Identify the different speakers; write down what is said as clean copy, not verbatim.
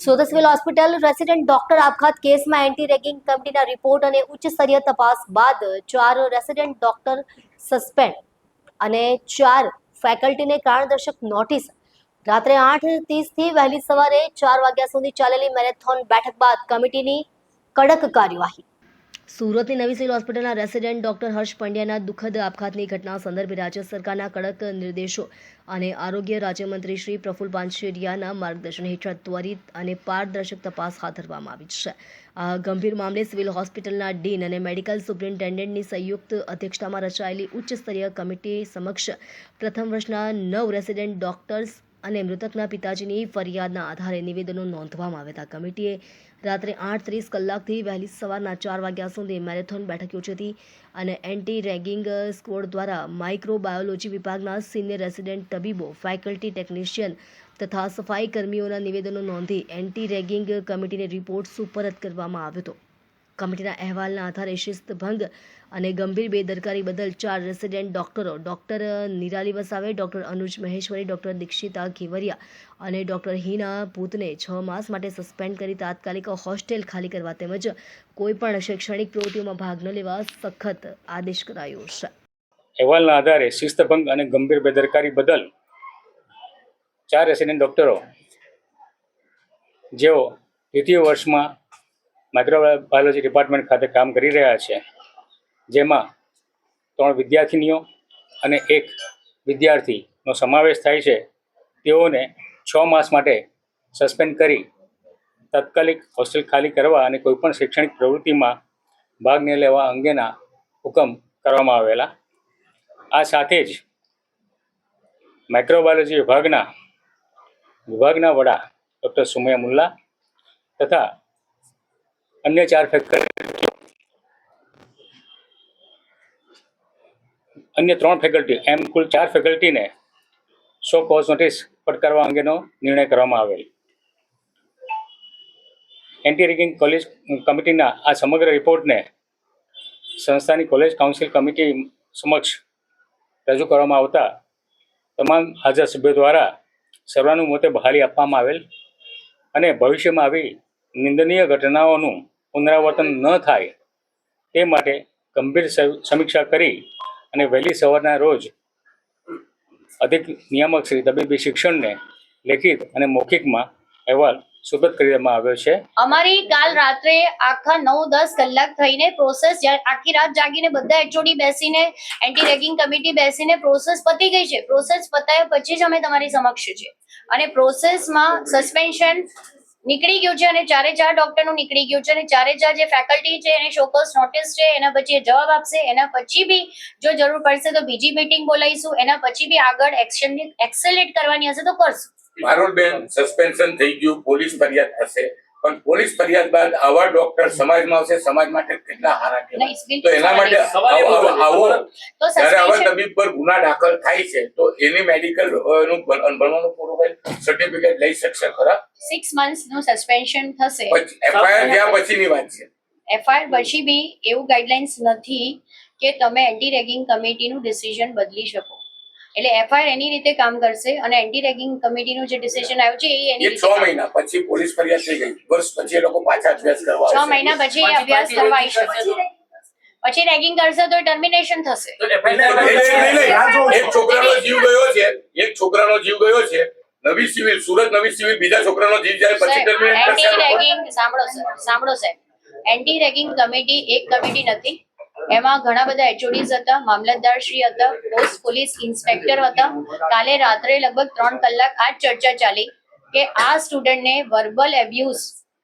Speaker 1: Surat civil hospital resident doctor આપઘાત કેસમાં anti ragging કમિટીના રિપોર્ટ અને ઉચ્ચ સ્તરીય તપાસ બાદ 4 રેસિડેન્ટ ડોક્ટર સસ્પેન્ડ અને 4 ફેકલ્ટીને કારણદર્શક નોટિસ. રાત્રે 8:30 થી વહેલી સવારે 4 વાગ્યા સુધી ચાલેલી મેરેથોન બેઠક બાદ કમિટીની કડક કાર્યવાહી. સુરતની નવી સિવિલ હોસ્પિટલના રેસિડેન્ટ ડોક્ટર હર્ષ પંડ્યાના દુઃખદ આપઘાતની ઘટના સંદર્ભે રાજ્ય સરકારના કડક નિર્દેશો અને આરોગ્ય રાજ્યમંત્રી શ્રી પ્રફુલ પાનસેરિયાના માર્ગદર્શન હેઠળ ત્વરિત અને પારદર્શક તપાસ હાથ ધરવામાં આવી છે. આ ગંભીર મામલે સિવિલ હોસ્પિટલના ડીન અને મેડિકલ સુપ્રિન્ટેન્ડન્ટની સંયુક્ત અધ્યક્ષતામાં રચાયેલી ઉચ્ચ સ્તરીય કમિટી સમક્ષ પ્રથમ વર્ષના 9 રેસિડેન્ટ ડોક્ટર્સ અને મૃતકના પિતાજીની ફરિયાદના આધારે નિવેદનો નોંધવામાં આવ્યા હતા. કમિટીએ રાત્રે 8:30 કલાકથી વહેલી સવારના 4 વાગ્યા સુધી મેરેથોન બેઠક યોજી હતી અને એન્ટી રેગિંગ સ્ક્વોડ દ્વારા માઇક્રોબાયોલોજી વિભાગના સિનિયર રેસિડેન્ટ તબીબો, ફેકલ્ટી ટેકનિશિયન તથા સફાઈ કર્મીઓના નિવેદનો નોંધી એન્ટી રેગિંગ કમિટીને રિપોર્ટ સુપરત કરવામાં આવ્યો હતો. કમિટીના અહેવાલના આધારે શિસ્તભંગ અને ગંભીર બેદરકારી બદલ 4 રેસિડેન્ટ ડોક્ટરો ડોક્ટર નિરાલી વસાવે, ડોક્ટર અનુજ મહેશ્વરી, ડોક્ટર દીક્ષિતા ઘેવરિયા અને ડોક્ટર હિના ભૂતને 6 માસ માટે સસ્પેન્ડ કરી તાત્કાલિક હોસ્ટેલ ખાલી કરવા તેમજ કોઈપણ શૈક્ષણિક પ્રવૃત્તિઓમાં ભાગ ન લેવા સખત આદેશ કરાયો છે.
Speaker 2: અહેવાલના આધારે શિસ્તભંગ અને ગંભીર બેદરકારી બદલ 4 રેસિડેન્ટ ડોક્ટરો જેઓ દ્વિતીય વર્ષમાં માઇક્રોબાયોલોજી ડિપાર્ટમેન્ટ ખાતે કામ કરી રહ્યા છે, જેમાં 3 વિદ્યાર્થીનીઓ અને 1 વિદ્યાર્થીનો સમાવેશ થાય છે, તેઓને 6 માસ માટે સસ્પેન્ડ કરી તાત્કાલિક હોસ્ટેલ ખાલી કરવા અને કોઈપણ શૈક્ષણિક પ્રવૃત્તિમાં ભાગ ન લેવા અંગેના હુકમ કરવામાં આવેલા. આ સાથે જ માઇક્રોબાયોલોજી વિભાગના વડા ડૉક્ટર સુમૈયા મુલ્લા તથા અન્ય 4 ફેકલ્ટી અન્ય 3 ફેકલ્ટી એમ કુલ 4 ફેકલ્ટીને સો કોઝ નોટિસ ફટકારવા અંગેનો નિર્ણય કરવામાં આવેલ. એન્ટી રેગિંગ કોલેજ કમિટીના આ સમગ્ર રિપોર્ટને સંસ્થાની કોલેજ કાઉન્સિલ કમિટી સમક્ષ રજૂ કરવામાં આવતા તમામ હાજર સભ્યો દ્વારા સર્વાનુમતે બહાલી આપવામાં આવેલ અને ભવિષ્યમાં આવી નિંદનીય ઘટનાઓનું પુનરાવર્તન ન થાય તે માટે ગંભીર સમીક્ષા કરી અને વહેલી સવારના રોજ અધિક નિયામક શ્રી તબીબી શિક્ષણને લેખિત અને મૌખિકમાં અહેવાલ સુપરત કરી દેવામાં આવ્યો છે.
Speaker 3: અમારી કાલ રાત્રે આખા 9-10 કલાક થઈને પ્રોસેસ આખી રાત જાગીને બધા એચઓડી બેસીને એન્ટી રેગિંગ કમિટી બેસીને પ્રોસેસ પતી ગઈ છે. પ્રોસેસ પતાયા પછી જ અમે તમારી સમક્ષ છે અને પ્રોસેસમાં સસ્પેન્શન નીકળી ગયું છે અને 4 ડોક્ટરનું નીકળી ગયું છે અને 4 જે ફેકલ્ટી છે એને શોકોઝ નોટિસ છે, એના પછી જવાબ આપશે. એના પછી બી જો જરૂર પડશે તો બીજી મીટિંગ બોલાવીશું. એના પછી બી આગળ એક્શન એક્સેલેટ કરવાની હશે તો કરશું.
Speaker 4: મારું બેન સસ્પેન્શન થઈ ગયું, પોલીસ ફરિયાદ થશે, પણ પોલીસ ફરિયાદ બાદ આવા ડોક્ટર સમાજમાં આવશે, સમાજ માટે કેટલા હારા કહેવાય. તો એના માટે આવા તબીબ પર ગુના દાખલ થાય છે તો એની મેડિકલ નું ભણવાનું પૂરું કરી સર્ટિફિકેટ લઈ શકશે ખરા?
Speaker 3: 6 months નું સસ્પેન્શન થશે.
Speaker 4: એફઆઈઆર થયા પછીની વાત છે.
Speaker 3: એફઆઈઆર પછી બી એવું ગાઈડલાઇન્સ નથી કે તમે એન્ટી રેગિંગ કમિટીનું ડિસિઝન બદલી શકો. એટલે એફઆઈઆર એની રીતે કામ કરશે અને એન્ટી રેગિંગ કમિટીનું જે ડિસિઝન આવ્યું છે એ એની
Speaker 4: 6 મહિના પછી પોલીસ ફરિયાદ થઈ ગઈ, વર્ષ પછી એ લોકો પાછા અભ્યાસ કરવા
Speaker 3: 6 મહિના પછી અભ્યાસ કરવા આવી શકે. પછી રેગિંગ કરશે તો ટર્મિનેશન થશે.
Speaker 4: એક છોકરાનો જીવ ગયો છે નવી સિવિલ, સુરત નવી સિવિલ, બીજા છોકરાનો જીવ જાય પછી ટર્મિનેટ કરશે.
Speaker 3: એન્ટી રેગિંગ સાંભળો સાહેબ, એન્ટી રેગિંગ કમિટી એક કમિટી નથી. એમાં ઘણા બધા એચઓડીઝ હતા, મામલતદાર શ્રી હતા, પોસ્ટ પોલીસ ઇન્સ્પેક્ટર હતા. કાલે રાત્રે લગભગ 3 કલાક આ ચર્ચા ચાલી કે આ સ્ટુડન્ટને વર્બલ એબ્યુઝ